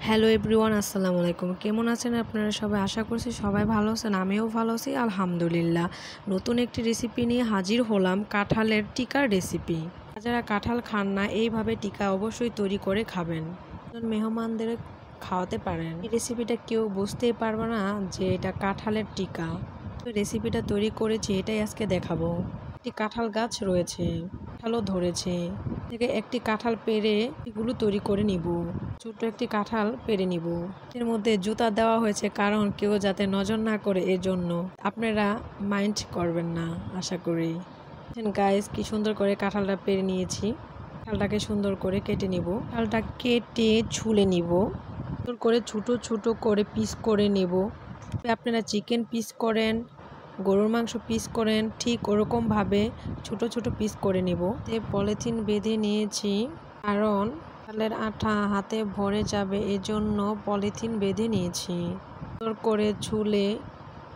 Hello everyone, আসসালামু আলাইকুম। কেমন আছেন আপনারা সবাই? আশা করছি সবাই ভালো আছেন। আমিও ভালো আছি আলহামদুলিল্লাহ। নতুন একটি রেসিপি নিয়ে হাজির হলাম, কাঁঠালের টিকার রেসিপি। যারা কাঁঠাল খান না, এইভাবে টিকা অবশ্যই তৈরি করে খাবেন, মেহমানদের খাওয়াতে পারেন। এই রেসিপিটা কেউ বুঝতেই পারবে না যে এটা কাঁঠালের টিকা। তো রেসিপিটা তৈরি করেছি, এটাই আজকে দেখাবো। একটি কাঁঠাল গাছ রয়েছে, কাঁঠালও ধরেছে। থেকে একটি কাঁঠাল পেড়ে এগুলো তৈরি করে নিব। ছোট একটি কাঁঠাল পেড়ে নিব। এর মধ্যে জুতা দেওয়া হয়েছে কারণ কেউ যাতে নজর না করে, এর জন্য। আপনারা মাইন্ড করবেন না আশা করি। গাইস, কি সুন্দর করে কাঁঠালটা পেড়ে নিয়েছি। কাঁঠালটাকে সুন্দর করে কেটে নিব। কাঁঠালটা কেটে ছুলে নিব। সুন্দর করে ছোট ছোট করে পিস করে নেব। আপনারা চিকেন পিস করেন, গরুর মাংস পিস করেন, ঠিক ওরকমভাবে ছোট ছোট পিস করে নেব। পলিথিন বেঁধে নিয়েছি কারণ কাঁঠালের আঠা হাতে ভরে যাবে, এজন্য পলিথিন বেঁধে নিয়েছি। সুন্দর করে ছুলে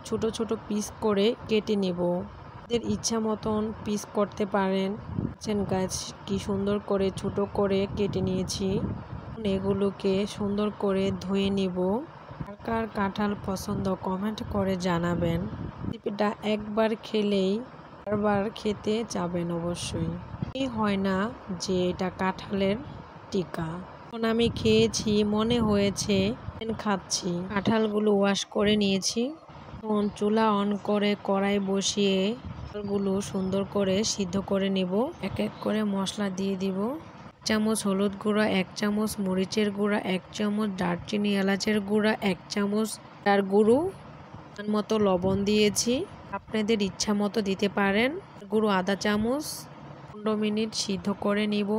ছোট ছোট পিস করে কেটে নেব। এদের ইচ্ছা মতন পিস করতে পারেন। গাছ কি সুন্দর করে ছোট করে কেটে নিয়েছি। এগুলোকে সুন্দর করে ধুয়ে নিব। কার কাঁঠাল পছন্দ কমেন্ট করে জানাবেন। রেসিপিটা একবার খেলেই বারবার খেতে যাবেন অবশ্যই। এই হয় না যে এটা কাঁঠালের টিকা। এখন আমি খেয়েছি, মনে হয়েছে খাচ্ছি। কাঁঠালগুলো ওয়াশ করে নিয়েছি। এখন চুলা অন করে কড়াই বসিয়ে কাঁঠালগুলো সুন্দর করে সিদ্ধ করে নেব। এক এক করে মশলা দিয়ে দিব। 1 চামচ হলুদ গুঁড়া, 1 চামচ মরিচের গুঁড়া, 1 চামচ দারচিনি এলাচের গুঁড়া, 1 চামচ তার গুঁড়ো, মতো লবণ দিয়েছি। আপনাদের ইচ্ছা মতো দিতে পারেন। গুঁড়ো আধা চামচ। 15 মিনিট সিদ্ধ করে নিব।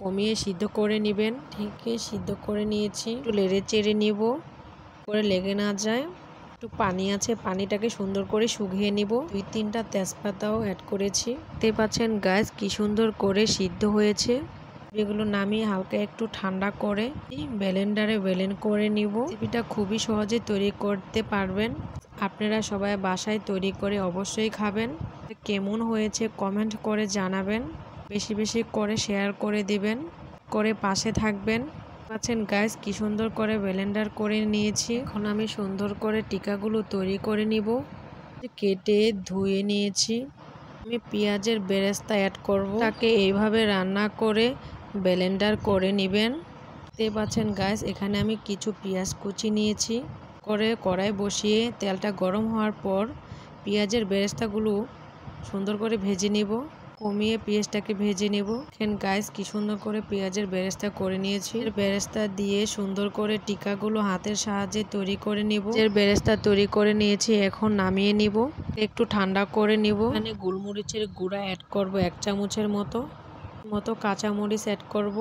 কমিয়ে সিদ্ধ করে নেবেন। ঢেকে সিদ্ধ করে নিয়েছি। একটু নেড়ে চেড়ে নিব করে লেগে না যায়। একটু পানি আছে, পানিটাকে সুন্দর করে শুকিয়ে নিব। 2-3টা তেজপাতাও অ্যাড করেছি। দেখতে পাচ্ছেন গাইস, কি সুন্দর করে সিদ্ধ হয়েছে। এগুলো নামিয়ে হালকা একটু ঠান্ডা করে ব্লেন্ডারে ব্লেন্ড করে নিব। রেসিপিটা খুবই সহজে তৈরি করতে পারবেন। আপনারা সবাই বাসায় তৈরি করে অবশ্যই খাবেন। কেমন হয়েছে কমেন্ট করে জানাবেন। বেশি বেশি করে শেয়ার করে দিবেন, করে পাশে থাকবেন। পাচ্ছেন গাইস, কি সুন্দর করে ব্লেন্ডার করে নিয়েছি। এখন আমি সুন্দর করে টিকাগুলো তৈরি করে নিব। কেটে ধুয়ে নিয়েছি। আমি পেঁয়াজের বেরেস্তা অ্যাড করব। তাকে এইভাবে রান্না করে ব্লেন্ডার করে নেবেন। দেখতে পাচ্ছেন গাইস, এখানে আমি কিছু পেঁয়াজ কুচি নিয়েছি। করে কড়াই বসিয়ে তেলটা গরম হওয়ার পর পেঁয়াজের বেরেস্তাগুলো সুন্দর করে ভেজে নেব। কমিয়ে পেঁয়াজটাকে ভেজে নেব। দেখেন গাইস, কি সুন্দর করে পেঁয়াজের বেরেস্তা করে নিয়েছি। বেরেস্তা দিয়ে সুন্দর করে টিকাগুলো হাতের সাহায্যে তৈরি করে নেব। বেরেস্তা তৈরি করে নিয়েছি, এখন নামিয়ে নিব। একটু ঠান্ডা করে নিব। এখানে গোলমরিচের গুঁড়া অ্যাড করব 1 চামচের মতো কাঁচামরিচ অ্যাড করব।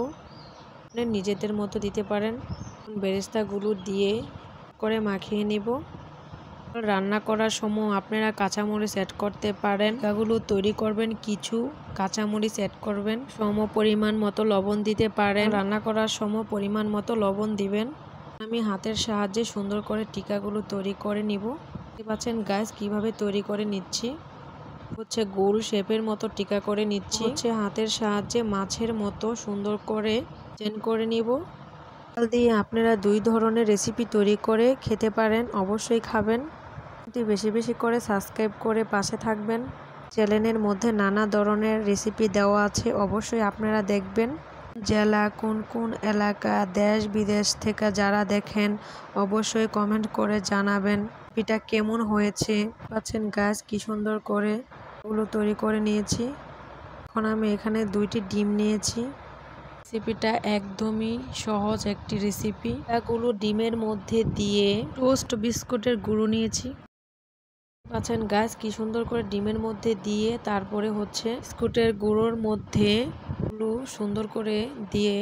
নিজেদের মতো দিতে পারেন। বেরেস্তাগুলো দিয়ে করে মাখিয়ে নেব। রান্না করার সময় আপনারা কাঁচামরিচ অ্যাড করতে পারেন। এগুলো তৈরি করবেন, কিছু কাঁচামরিচ অ্যাড করবেন। সম পরিমাণ মতো লবণ দিতে পারেন। রান্না করার সময় পরিমাণ মতো লবণ দিবেন। আমি হাতের সাহায্যে সুন্দর করে টিকাগুলো তৈরি করে নিব। দেখতে পাচ্ছেন গাইস, কিভাবে তৈরি করে নিচ্ছি। গোল শেপের মতো টিকা করে নিচ্ছি। হাতের সাহায্যে মাছের মতো সুন্দর করে চেন করে নিব। চাল দিয়ে আপনারা 2 ধরনের রেসিপি তৈরি করে খেতে পারেন, অবশ্যই খাবেন। বেশি বেশি করে সাবস্ক্রাইব করে পাশে থাকবেন। চ্যানেলের মধ্যে নানা ধরনের রেসিপি দেওয়া আছে, অবশ্যই আপনারা দেখবেন। জেলা কোন কোন এলাকা, দেশ বিদেশ থেকে যারা দেখেন অবশ্যই কমেন্ট করে জানাবেন এটা কেমন হয়েছে। পাচ্ছেন গাছ, কি সুন্দর করে ওগুলো তৈরি করে নিয়েছি। এখন আমি এখানে 2টি ডিম নিয়েছি। রেসিপিটা একদমই সহজ একটি রেসিপি। এগুলো ডিমের মধ্যে দিয়ে টোস্ট বিস্কুটের গুঁড়ো নিয়েছি। পাচ্ছেন গাছ, কি সুন্দর করে ডিমের মধ্যে দিয়ে তারপরে বিস্কুটের গুঁড়োর মধ্যে সুন্দর করে দিয়ে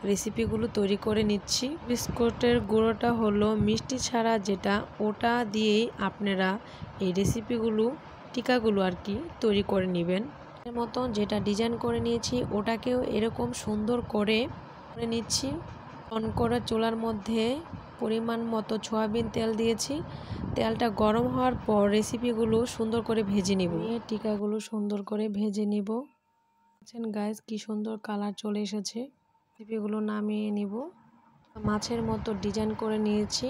রেসিপিগুলো তৈরি করে নিচ্ছি। বিস্কুটের গুঁড়োটা হলো মিষ্টি ছাড়া যেটা, ওটা দিয়েই আপনারা এই রেসিপিগুলো টিকাগুলো আর কি তৈরি করে নেবেন। এর মতো যেটা ডিজাইন করে নিয়েছি ওটাকেও এরকম সুন্দর করে নিচ্ছি। অন করে চুলার মধ্যে পরিমাণ মতো সয়াবিন তেল দিয়েছি। তেলটা গরম হওয়ার পর রেসিপিগুলো সুন্দর করে ভেজে নিব। টিকাগুলো সুন্দর করে ভেজে নিব। গাইস, কি সুন্দর কালার চলে এসেছে। রেসিপিগুলো নামিয়ে নিব। মাছের মতো ডিজাইন করে নিয়েছি,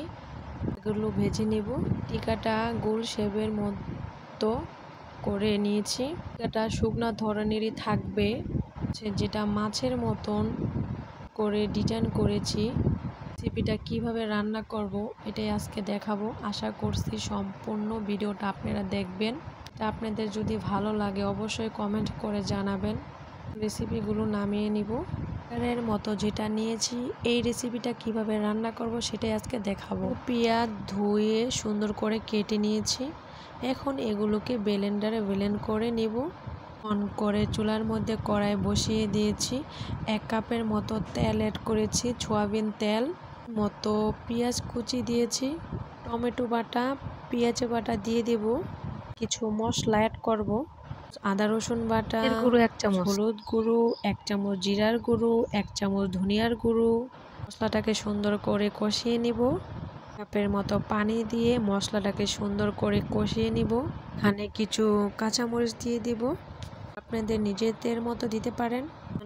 এগুলো ভেজে নেব। টিকাটা গোল শেপের মতো করে নিয়েছি। টিকাটা শুকনা ধরনেরই থাকবে, যেটা মাছের মতন করে ডিজাইন করেছি। রেসিপিটা কিভাবে রান্না করব এটাই আজকে দেখাবো। আশা করছি সম্পূর্ণ ভিডিওটা আপনারা দেখবেন। তা আপনাদের যদি ভালো লাগে অবশ্যই কমেন্ট করে জানাবেন। রেসিপিগুলো নামিয়ে নিব। এর মতো যেটা নিয়েছি, এই রেসিপিটা কিভাবে রান্না করব সেটাই আজকে দেখাবো। পেঁয়াজ ধুয়ে সুন্দর করে কেটে নিয়েছি। এখন এগুলোকে ব্লেন্ডারে ব্লেন্ড করে নিব। অন করে চুলার মধ্যে কড়াই বসিয়ে দিয়েছি। 1 কাপের মতো তেল অ্যাড করেছি, সয়াবিন তেল মতো। পেঁয়াজ কুচি দিয়েছি, টমেটো বাটা, পেঁয়াজ বাটা দিয়ে দেব। কিছু মশলা অ্যাড করব, আদা রসুন বাটা, গুঁড়ো 1 চামচ, হলুদ গুঁড়ো 1 চামচ, জিরার গুঁড়ো 1 চামচ, ধনিয়ার গুঁড়ো। মশলাটাকে সুন্দর করে কষিয়ে নিব। কাপের মতো পানি দিয়ে মশলাটাকে সুন্দর করে কষিয়ে নিব। এখানে কিছু কাঁচামরিচ দিয়ে দিব, আপনাদের নিজেদের মতো দিতে পারেন।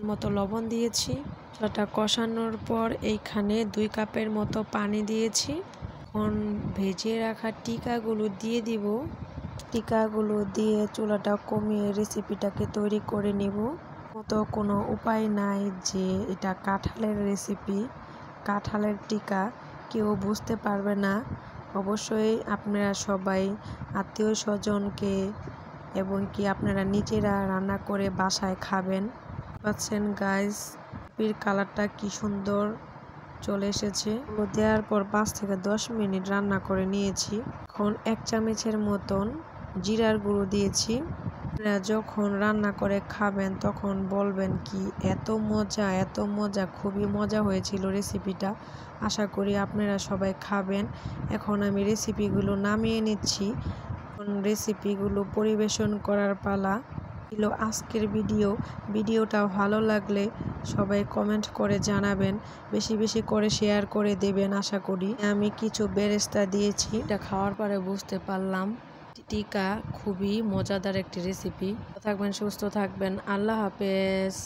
মতো লবণ দিয়েছি। মশলাটা কষানোর পর এইখানে 2 কাপের মতো পানি দিয়েছি। এখন ভেজে রাখা টিকাগুলো দিয়ে দিব। টিকাগুলো দিয়ে চুলাটা কমিয়ে রেসিপিটাকে তৈরি করে নেব। মতো কোনো উপায় নাই যে এটা কাঁঠালের রেসিপি, কাঁঠালের টিকা, কেউ বুঝতে পারবে না। অবশ্যই আপনারা সবাই আত্মীয় স্বজনকে এবং কি আপনারা নিজেরা রান্না করে বাসায় খাবেন। পাচ্ছেন গাইস, রেসিপির কালারটা কি সুন্দর চলে এসেছে। দেওয়ার পর 5 থেকে 10 মিনিট রান্না করে নিয়েছি। এখন 1 চামচের মতন জিরার গুঁড়ো দিয়েছি। আপনারা যখন রান্না করে খাবেন তখন বলবেন কি এত মজা, এত মজা, খুবই মজা হয়েছিল রেসিপিটা। আশা করি আপনারা সবাই খাবেন। এখন আমি রেসিপিগুলো নামিয়ে নিচ্ছি। এখন রেসিপিগুলো পরিবেশন করার পালা। ছিল আজকের ভিডিওটা ভালো লাগলে সবাই কমেন্ট করে জানাবেন, বেশি বেশি করে শেয়ার করে দেবেন। আশা করি আমি কিছু বেরেস্তা দিয়েছি, এটা খাওয়ার পরে বুঝতে পারলাম টিকা খুবই মজাদার একটি রেসিপি। থাকবেন, সুস্থ থাকবেন। আল্লাহ হাফেজ।